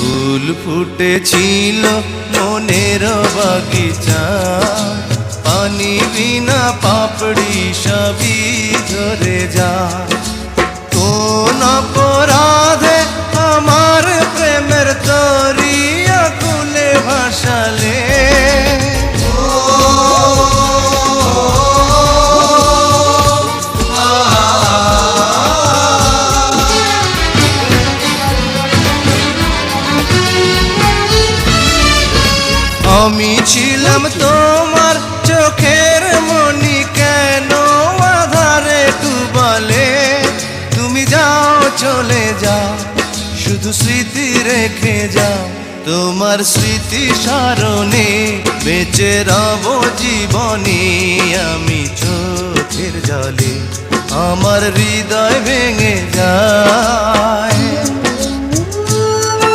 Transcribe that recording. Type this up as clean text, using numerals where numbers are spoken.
ফুল ফুটেছিল মনের বাগিচা, পানি বিনা পাপড়ি সবই ঝরে যা। কোন অপরাধে আমার প্রেমের দরিয়া কুলে ভাসালে, আমি ছিলাম তোমার চোখের মনি, কেন আধারে ডুবালে? তুমি যাও চলে যাও, শুধু স্মৃতি রেখে যাও। তোমার স্মৃতি স্মরণে বেঁচে রব জীবনে আমি চোখের জলে, আমার হৃদয় ভেঙে যায়।